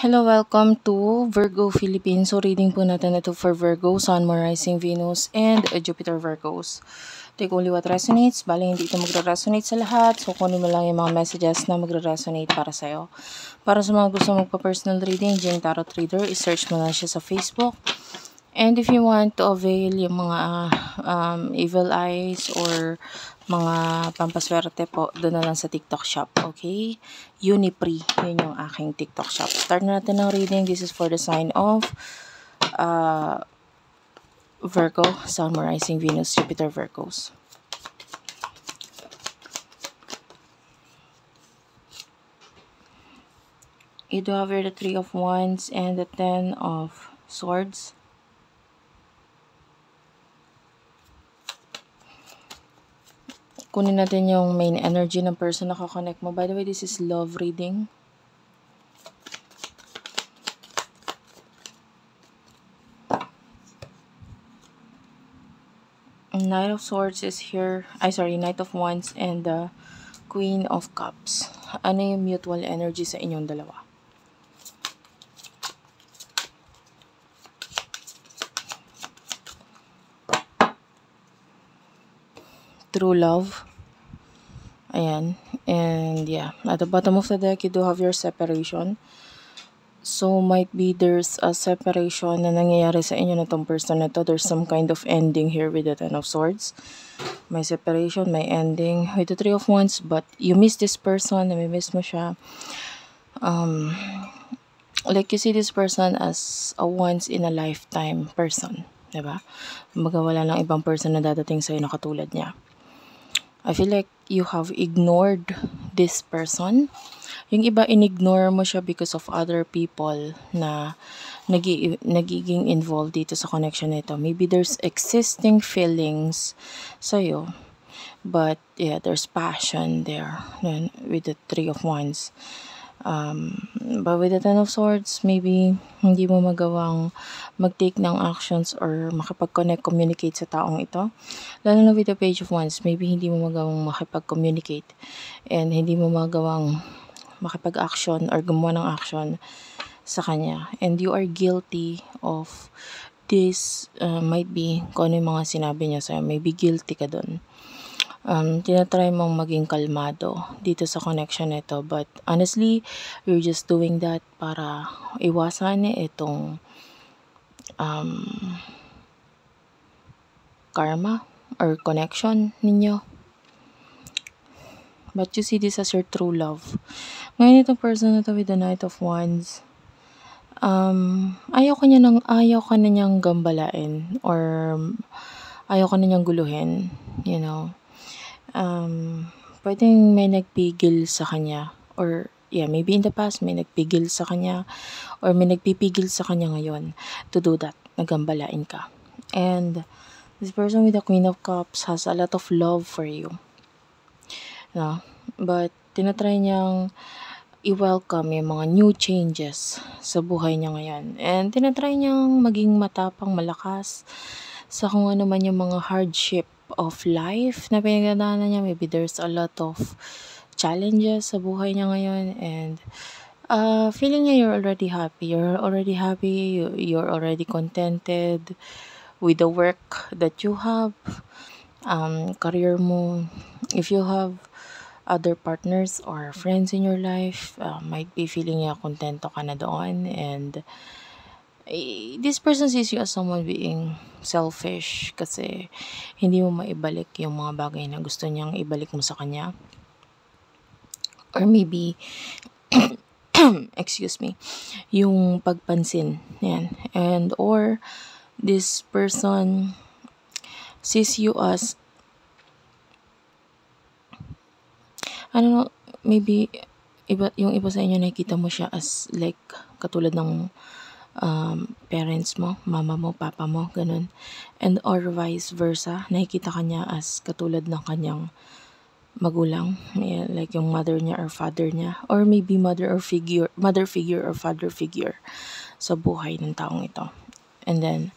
Hello, welcome to Virgo Philippines. So, reading po natin ito for Virgo, Sun, Moon, Rising, Venus, and Jupiter Virgos. Take only what resonates. Bali, hindi ito magre-resonate sa lahat. So, kunin mo lang yung mga messages na magre-resonate para sa'yo. Para sa mga gusto magpa-personal reading, Jane Tarot Reader, i-search mo na siya sa Facebook. And if you want to avail yung mga evil eyes or mga pampaswerte po, doon na lang sa TikTok shop, okay? Unipree, yun yung aking TikTok shop. Start na natin ng reading. This is for the sign of Virgo, Sun, Moon, Rising, Venus, Jupiter, Virgos. You do have here the Three of Wands and the Ten of Swords. Kunin natin yung main energy ng person na kakonect mo. By the way, this is love reading. Knight of Swords is here. Knight of Wands and the Queen of Cups. Ano yung mutual energy sa inyong dalawa? True love. Ayan. And yeah, at the bottom of the deck, you do have your separation. So, might be there's a separation na nangyayari sa inyo na tong person na to. There's some kind of ending here with the Ten of Swords. May separation, may ending with the Three of Wands, but you miss this person, nami-miss mo siya. Like you see this person as a once in a lifetime person, diba? Wala lang ibang person na dadating sa'yo na katulad niya. I feel like you have ignored this person. Yung iba, inignore mo siya because of other people na nagiging involved dito sa connection nito. Maybe there's existing feelings sa'yo. But yeah, there's passion there with the Three of Wands. But with the Ten of Swords, maybe hindi mo magawang mag-take ng actions or makipag-connect, communicate sa taong ito. Lalo na with the Page of Wands, maybe hindi mo magawang makipag-communicate and hindi mo magawang makipag-action or gumawa ng action sa kanya. And you are guilty of this, might be kung ano yung mga sinabi niya sa'yo, maybe guilty ka dun. Tinatry mong maging kalmado dito sa connection nito, but honestly, you're just doing that para iwasan itong karma or connection ninyo. But you see this as your true love. Ngayon itong person na to with the Knight of Wands, ayaw ka na niyang gambalain or ayaw ka na niyang guluhin, you know. Pwedeng may nagpigil sa kanya or yeah, maybe in the past may nagpigil sa kanya or may nagpipigil sa kanya ngayon to do that, nagambalain ka. And this person with the Queen of Cups has a lot of love for you. No? But tinatry niyang i-welcome yung mga new changes sa buhay niya ngayon. And tinatry niyang maging matapang, malakas sa kung ano man yung mga hardship of life na pinagdadaanan niya. Maybe there's a lot of challenges sa buhay niya ngayon, and feeling niya you're already happy. You're already contented with the work that you have, career mo. If you have other partners or friends in your life, might be feeling niya kontento ka na doon, and this person sees you as someone being selfish kasi hindi mo maibalik yung mga bagay na gusto niyang ibalik mo sa kanya. Or maybe, excuse me, yung pagpansin. Yan. And or this person sees you as, I don't know, maybe yung iba sa inyo nakikita mo siya as like katulad ng parents mo, mama mo, papa mo, ganun. And or vice versa, nakikita kanya as katulad ng kanyang magulang, like yung mother niya or father niya, or maybe mother figure or father figure sa buhay ng taong ito. And then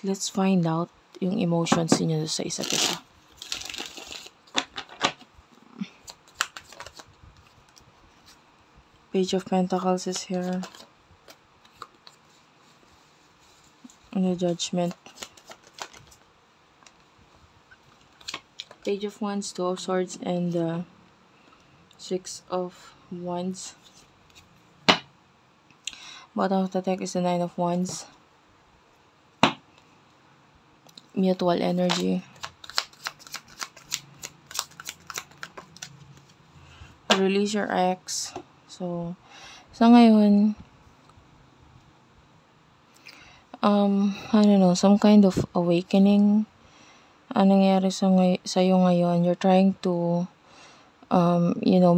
let's find out yung emotions niyo sa isa't isa. Page of Pentacles is here. And the Judgment. Page of Wands, Two of Swords, and the Six of Wands. Bottom of the deck is the Nine of Wands. Mutual energy. Release your ex. So, sa ngayon, I don't know, some kind of awakening ang nangyari sa'yo ngayon. You're trying to,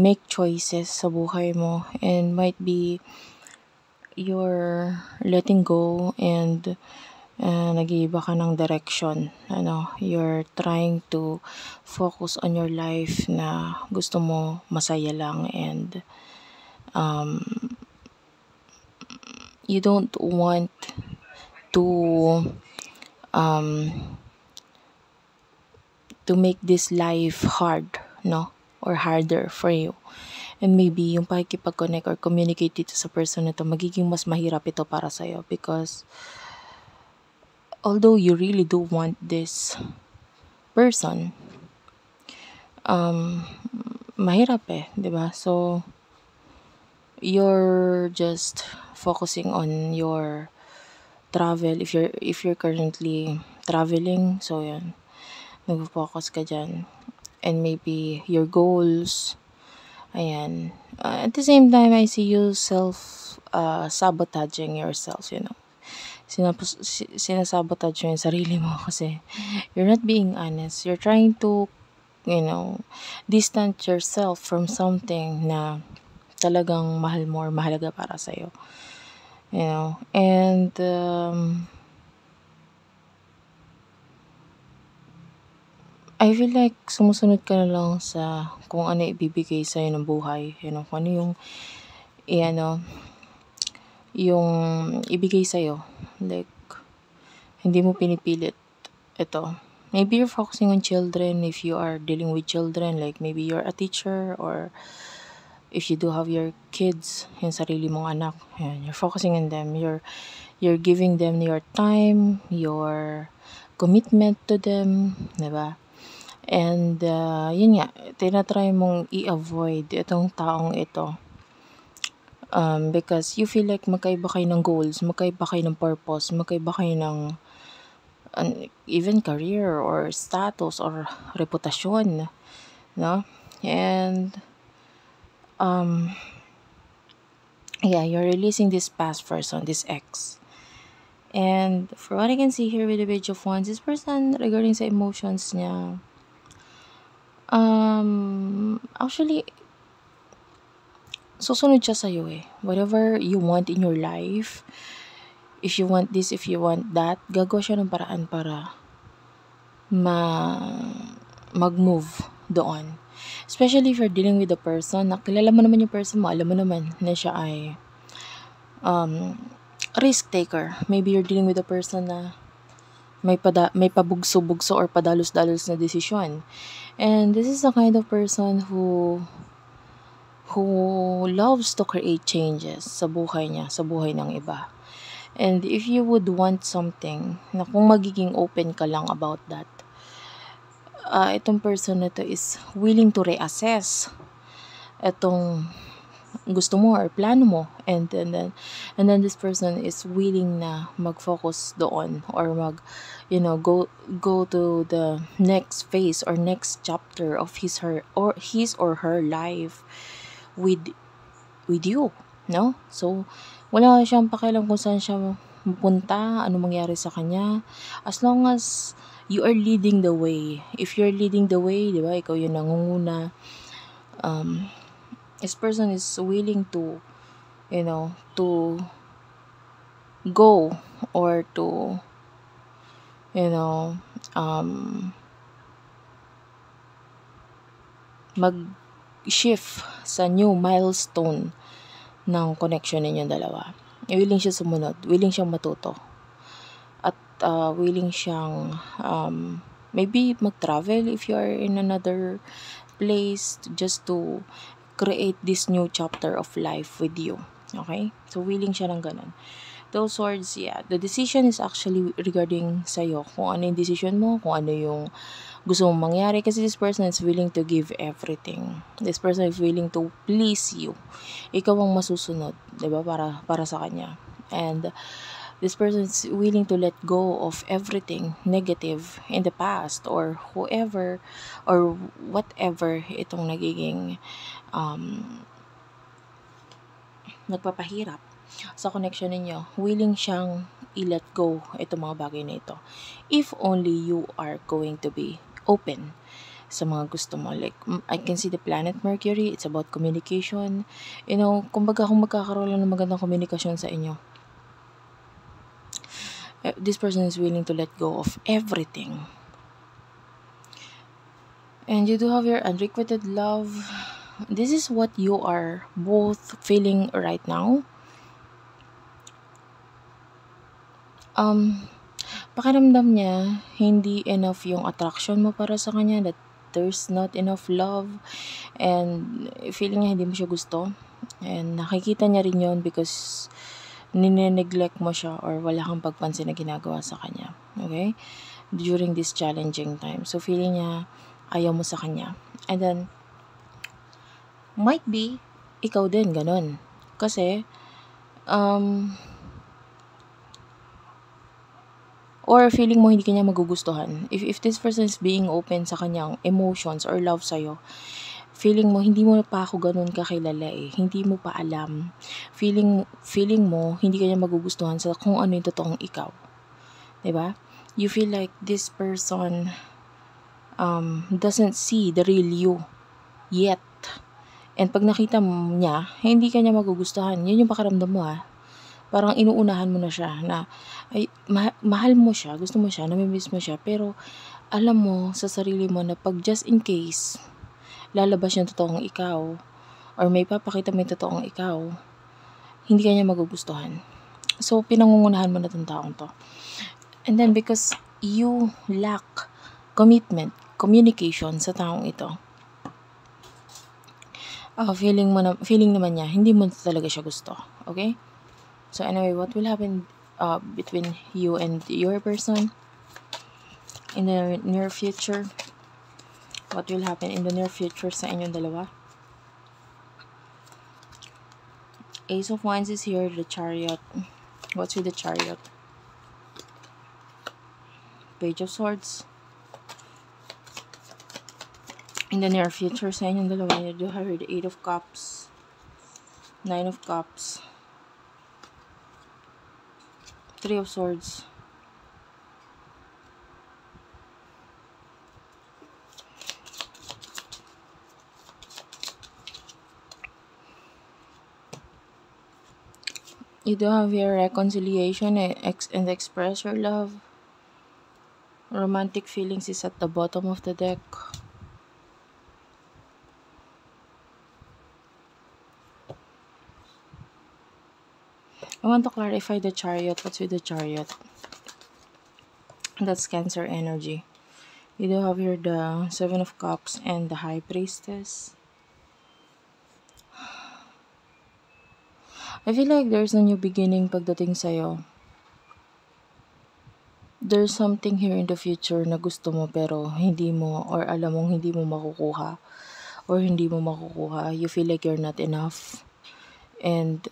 make choices sa buhay mo, and might be you're letting go and nag-iiba ka ng direction. You're trying to focus on your life na gusto mo masaya lang, and you don't want to make this life hard, or harder for you. And maybe yung pakikipag-connect or communicate dito sa person na to, magiging mas mahirap ito para sa'yo, because although you really do want this person, mahirap diba? So, you're just focusing on your travel. If you're currently traveling, so yan, nag-focus ka dyan. And maybe your goals, ayan. At the same time, I see you sabotaging yourself, sinasabotage mo yung sarili mo kasi you're not being honest. You're trying to, distance yourself from something na talagang mahal mo or mahalaga para sa'yo. And I feel like sumusunod ka na lang sa kung ano ibibigay sa'yo ng buhay. Kung ano yung yung ibigay sa'yo. Like, hindi mo pinipilit ito. Maybe you're focusing on children if you are dealing with children. Like, maybe you're a teacher, or if you do have your kids, yung sarili mong anak, you're focusing on them. You're giving them your time, your commitment to them, diba? And yun nga, tinatry mong i-avoid itong taong ito. Because you feel like magkaiba kayo ng goals, magkaiba kayo ng purpose, magkaiba kayo ng even career or status or reputasyon, no? And you're releasing this past person, this ex. And for what I can see here with the Page of Wands, this person, regarding sa emotions niya, actually, susunod siya sa'yo Whatever you want in your life, if you want this, if you want that, gagawa siya ng paraan para mag-move doon. Especially if you're dealing with a person, nakilala mo naman yung person mo, alam mo naman na siya ay risk taker. Maybe you're dealing with a person na may pabugso-bugso or padalos-dalos na desisyon. And this is the kind of person who loves to create changes sa buhay niya, sa buhay ng iba. And if you would want something, na kung magiging open ka lang about that, itong person na to is willing to reassess itong gusto mo or plano mo, and then this person is willing na mag-focus doon, or go to the next phase or next chapter of his or her life with you, no? So wala siyang pakialam kung saan siya pupunta, ano mangyari sa kanya, as long as you are leading the way. If you're leading the way, di ba, ikaw yung nangunguna, this person is willing to go, or to mag-shift sa new milestone ng connection ninyong dalawa. Willing siya sumunod, willing siyang matuto, at willing siyang maybe mag-travel if you are in another place, just to create this new chapter of life with you. Okay? So, willing siya ng ganun. Those swords, yeah, the decision is actually regarding sa'yo. Kung ano yung decision mo, kung ano yung gusto mong mangyari. Kasi this person is willing to give everything. This person is willing to please you. Ikaw ang masusunod, 'di ba? Para sa kanya. And this person is willing to let go of everything negative in the past or whoever or whatever itong nagiging nagpapahirap sa connection ninyo. Willing siyang i-let go itong mga bagay na ito. If only you are going to be open sa mga gusto mo. Like, I can see the planet Mercury. It's about communication. Kumbaga kung magkakaroon lang ng magandang komunikasyon sa inyo, this person is willing to let go of everything. And you do have your unrequited love. This is what you are both feeling right now. Pakiramdam niya, hindi enough yung attraction mo para sa kanya, that there's not enough love, and feeling niya hindi mo siya gusto. And nakikita niya rin yun because nine-neglect mo siya or wala kang pagpansin na ginagawa sa kanya. Okay? During this challenging time. So, feeling niya, ayaw mo sa kanya. And then, might be, ikaw din, ganun. Kasi, or feeling mo hindi kanya magugustuhan. If this person is being open sa kanyang emotions or love sa'yo, feeling mo, hindi mo pa ako ganun kakilala eh. Hindi mo pa alam. Feeling mo, hindi kanya magugustuhan sa kung ano yung totoong ikaw. Diba? You feel like this person doesn't see the real you yet. And pag nakita mo niya, hindi kanya magugustuhan. Yun yung pakiramdam mo Parang inuunahan mo na siya na ay, mahal mo siya, gusto mo siya, namimiss mo siya, pero alam mo sa sarili mo na pag just in case lalabas yung totoong ikaw or may papakita mo yung totoong ikaw, hindi kanya magugustuhan. So, pinangungunahan mo na itong taong to. And then, because you lack commitment, communication sa taong ito, feeling naman niya, hindi mo talaga siya gusto. Okay? So anyway, what will happen between you and your person in the near future? What will happen in the near future sa inyong dalawa? Ace of Wands is here, the Chariot. What's with the Chariot? Page of Swords. In the near future sa inyong dalawa, you do have the Eight of Cups, Nine of Cups, Three of Swords. You do have your reconciliation and express your love. Romantic feelings is at the bottom of the deck. I want to clarify the Chariot. What's with the Chariot? That's Cancer energy. You do have here the Seven of Cups and the High Priestess. I feel like there's a new beginning pagdating sa'yo. There's something here in the future na gusto mo pero hindi mo or alam mong hindi mo makukuha or hindi mo makukuha. You feel like you're not enough. And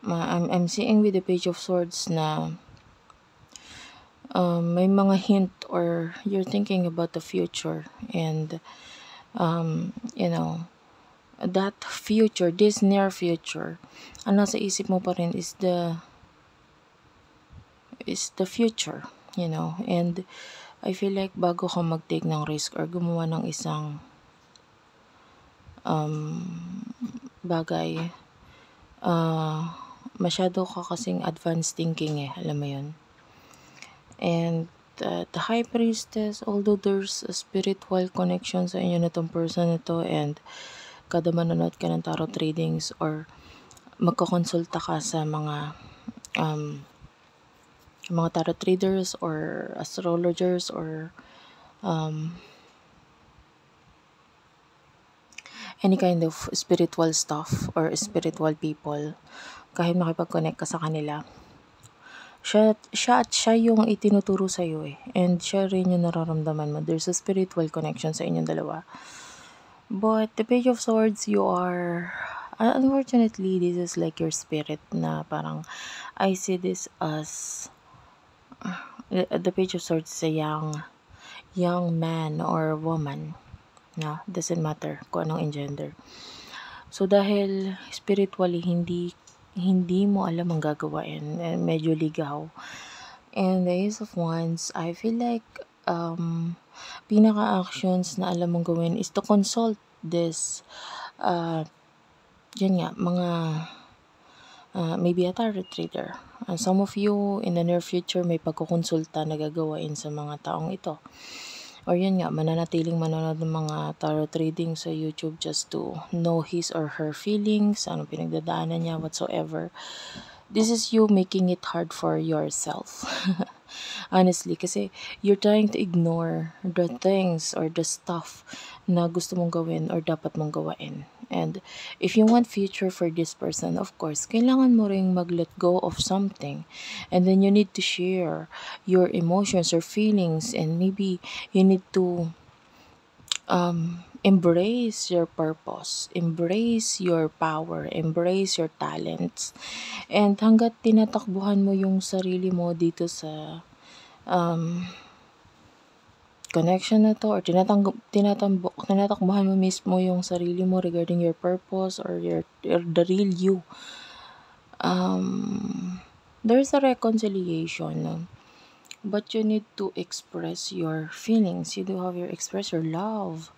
I'm seeing with the Page of Swords na may mga hint or you're thinking about the future and that future, this near future, ang nasa isip mo pa rin is the future, and I feel like bago ka mag-take ng risk or gumawa ng isang bagay, masyado ka kasing advanced thinking alam mo yun. And the High Priestess, although there's a spiritual connection sa inyo na tong person na to, and kada manonood ka ng tarot readings or magkakonsulta ka sa mga tarot readers or astrologers or any kind of spiritual stuff or spiritual people, kahit makipag-connect ka sa kanila, siya yung itinuturo sa'yo eh. And siya rin yung nararamdaman mo. There's a spiritual connection sa inyong dalawa. But the Page of Swords, you are... unfortunately, this is like your spirit na parang, I see this as... the Page of Swords is a young man or woman. No, doesn't matter kung anong gender. So dahil spiritually hindi mo alam ang gagawin, medyo ligaw. And the Ace of Wands, I feel like pinaka-actions na alam mong gawin is to consult this yun nga, mga maybe a tarot reader. Some of you in the near future may pagkukonsulta na gagawain sa mga taong ito. Or yun nga, mananatiling manonood ng mga tarot reading sa YouTube just to know his or her feelings, anong pinagdadaanan niya, whatsoever. This is you making it hard for yourself. Honestly, kasi you're trying to ignore the things or the stuff na gusto mong gawin or dapat mong gawain. And if you want future for this person, of course, kailangan mo ring mag-let go of something. And then you need to share your emotions or feelings, and maybe you need to embrace your purpose, embrace your power, embrace your talents. And hanggat tinatakbuhan mo yung sarili mo dito sa connection na to, or tinatakbuhan mo mismo yung sarili mo regarding your purpose or the real you, there's a reconciliation, no? But you need to express your feelings. You do have your express your love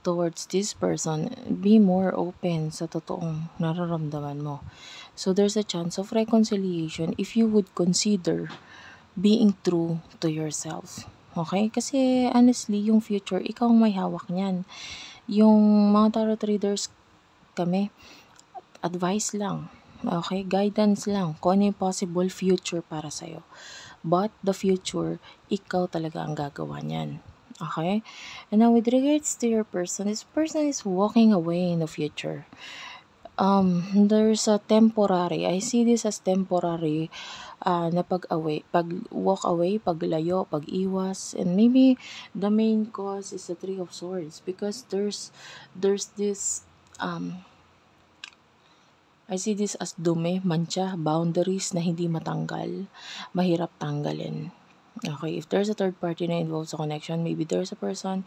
towards this person. Be more open sa totoong nararamdaman mo. So there's a chance of reconciliation if you would consider being true to yourself. Okay? Kasi honestly, yung future, ikaw ang may hawak niyan. Yung mga tarot readers kami, advice lang. Okay? Guidance lang. Kung ano yung possible future para sa'yo. But the future, ikaw talaga ang gagawa niyan. Okay? And now with regards to your person, this person is walking away in the future. There's a temporary, I see this as temporary na pag-walk away, paglayo, pag-iwas, and maybe the main cause is the Three of Swords, because there's this I see this as dumi, mancha, boundaries na hindi matanggal, mahirap tanggalin. Okay, if there's a third party na involved sa connection, maybe there's a person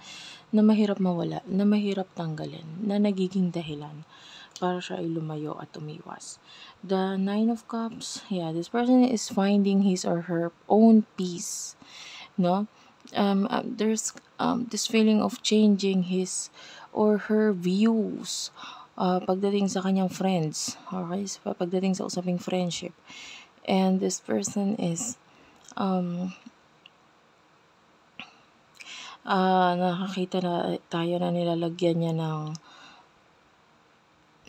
na mahirap mawala, na mahirap tanggalin, na nagiging dahilan para siya ay lumayo at umiwas. The Nine of Cups, yeah, this person is finding his or her own peace, no? There's this feeling of changing his or her views pagdating sa kanyang friends, okay? So, pagdating sa usaping friendship. And this person is nakakita na tayo na nilalagyan niya ng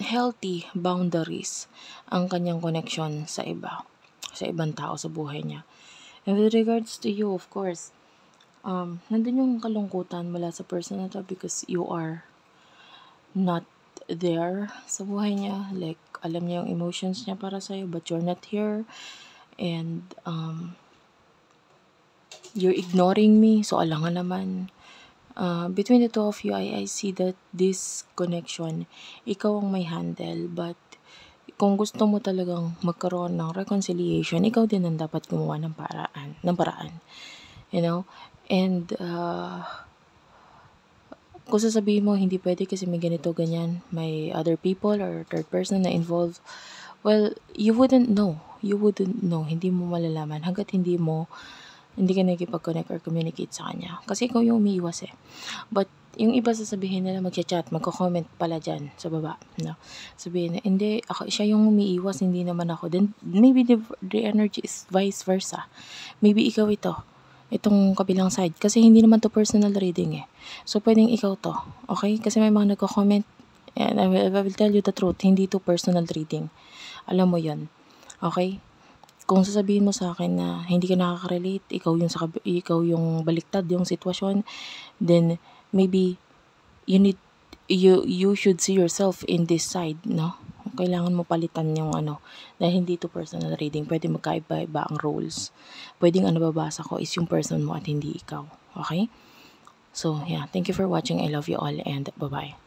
healthy boundaries ang kanyang connection sa ibang tao sa buhay niya. And with regards to you, of course, nandun yung kalungkutan mula sa person na to, because you are not there sa buhay niya. Like, alam niya yung emotions niya para sa'yo, but you're not here. And you're ignoring me, so alangan naman. Between the two of you, I see that this connection, ikaw ang may handle, but kung gusto mo talagang magkaroon ng reconciliation, ikaw din ang dapat gumawa ng paraan. You know? And kung sasabihin mo, hindi pwede kasi may ganito, ganyan, may other people or third person na involved, well, you wouldn't know. Hindi mo malalaman hanggat hindi ka nakikipag-connect or communicate sa kanya. Kasi ikaw yung umiiwas eh. But yung iba sasabihin nila, magchat-chat, magko-comment pala dyan sa baba. No? Sabihin na, hindi, siya yung umiiwas, hindi naman ako. Then maybe the energy is vice versa. Maybe ikaw itong kabilang side. Kasi hindi naman to personal reading eh. So, pwedeng ikaw to. Okay? Kasi may mga nagko-comment, and I will tell you the truth, hindi to personal reading. Alam mo yon. Okay? Kung sasabihin mo sa akin na hindi ka nakaka-relate, ikaw yung baliktad yung sitwasyon, then maybe you need you should see yourself in this side, no? Kailangan mo palitan yung ano, dahil hindi to personal reading, pwede magkaiba-iba ang roles. Pwedeng ang nababasa ko is yung person mo at hindi ikaw, okay? So, yeah, thank you for watching. I love you all and bye-bye.